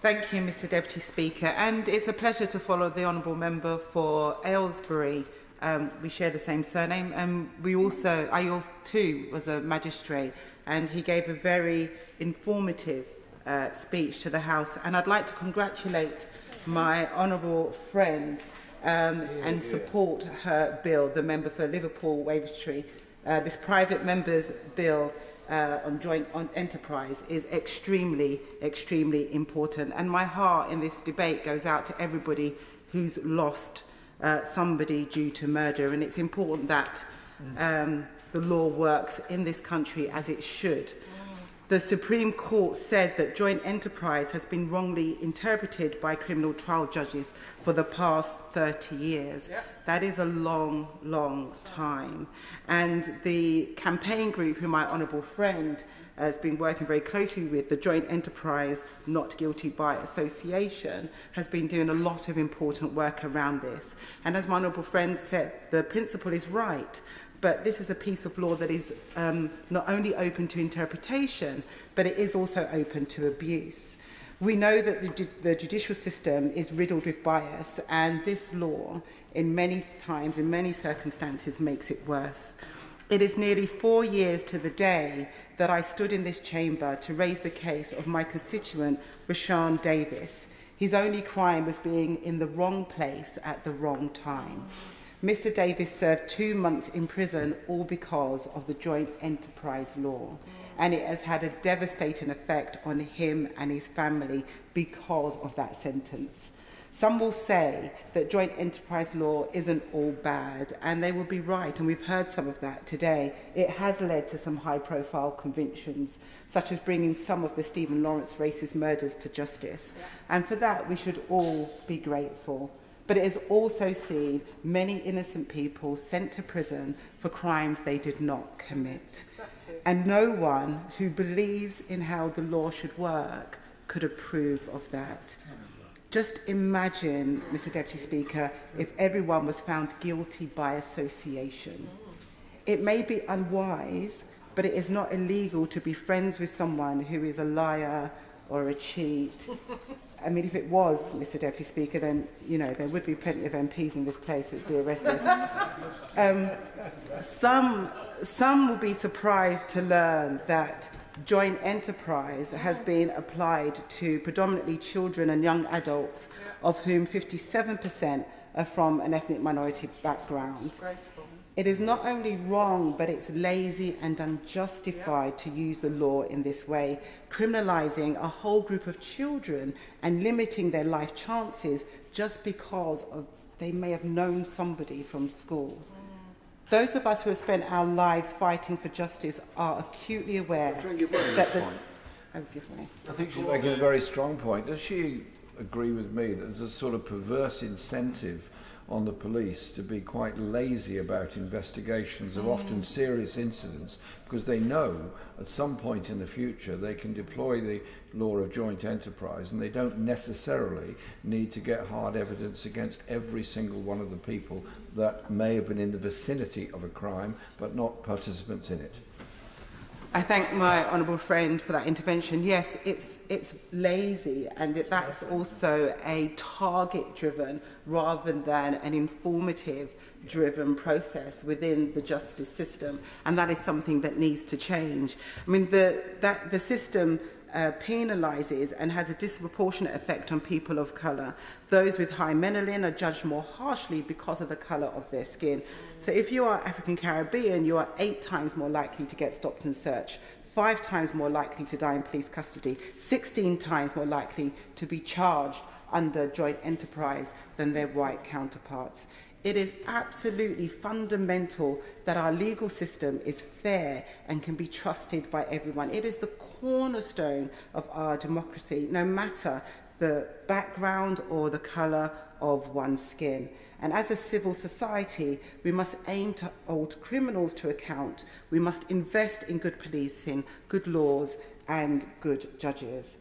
Thank you, Mr Deputy Speaker, and it's a pleasure to follow the Honourable Member for Aylesbury. We share the same surname, and I also too was a magistrate, and he gave a very informative speech to the House, and I'd like to congratulate my honourable friend and support her bill, the member for Liverpool Wavertree. This private member's bill on joint enterprise is extremely, extremely important. And my heart in this debate goes out to everybody who's lost somebody due to murder. And it's important that the law works in this country as it should. The Supreme Court said that joint enterprise has been wrongly interpreted by criminal trial judges for the past 30 years. That is a long, long time. And the campaign group, who my honourable friend has been working very closely with, the Joint Enterprise Not Guilty by Association, has been doing a lot of important work around this. And as my honourable friend said, the principle is right. But this is a piece of law that is not only open to interpretation, but it is also open to abuse. We know that the judicial system is riddled with bias, and this law, in many times, in many circumstances, makes it worse. It is nearly 4 years to the day that I stood in this chamber to raise the case of my constituent, Rashawn Davis. His only crime was being in the wrong place at the wrong time. Mr Davis served 2 months in prison, all because of the joint enterprise law. And it has had a devastating effect on him and his family because of that sentence. Some will say that joint enterprise law isn't all bad, and they will be right, and we've heard some of that today. It has led to some high-profile convictions, such as bringing some of the Stephen Lawrence racist murders to justice. And for that, we should all be grateful. But it has also seen many innocent people sent to prison for crimes they did not commit. And no one who believes in how the law should work could approve of that. Just imagine, Mr Deputy Speaker, if everyone was found guilty by association. It may be unwise, but it is not illegal to be friends with someone who is a liar or a cheat. I mean, if it was, Mr Deputy Speaker, then, you know, there would be plenty of MPs in this place who would be arrested. Some will be surprised to learn that joint enterprise has been applied to predominantly children and young adults, of whom 57% are from an ethnic minority background. It is not only wrong, but it's lazy and unjustified to use the law in this way, criminalising a whole group of children and limiting their life chances just because they may have known somebody from school. Those of us who have spent our lives fighting for justice are acutely aware that the... I think she's making a very strong point. Does she agree with me that there's a sort of perverse incentive on the police to be quite lazy about investigations of often serious incidents, because they know at some point in the future they can deploy the law of joint enterprise, and they don't necessarily need to get hard evidence against every single one of the people that may have been in the vicinity of a crime but not participants in it. I thank my honourable friend for that intervention. Yes, it's lazy, and that's also a target-driven rather than an informative-driven process within the justice system, and that is something that needs to change. I mean, the system penalises and has a disproportionate effect on people of colour. Those with high melanin are judged more harshly because of the colour of their skin. So if you are African Caribbean, you are 8 times more likely to get stopped and searched, 5 times more likely to die in police custody, 16 times more likely to be charged under joint enterprise than their white counterparts. It is absolutely fundamental that our legal system is fair and can be trusted by everyone. It is the cornerstone of our democracy, no matter the background or the colour of one's skin. And as a civil society, we must aim to hold criminals to account. We must invest in good policing, good laws, and good judges.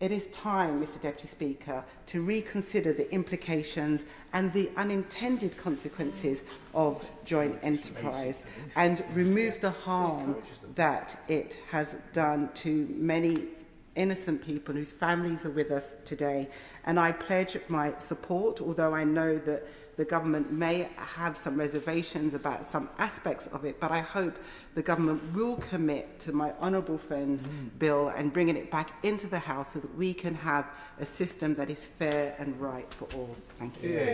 It is time, Mr Deputy Speaker, to reconsider the implications and the unintended consequences of joint enterprise and remove the harm that it has done to many innocent people whose families are with us today. And I pledge my support, although I know that the government may have some reservations about some aspects of it, but I hope the government will commit to my honourable friend's bill and bringing it back into the House so that we can have a system that is fair and right for all. Thank you.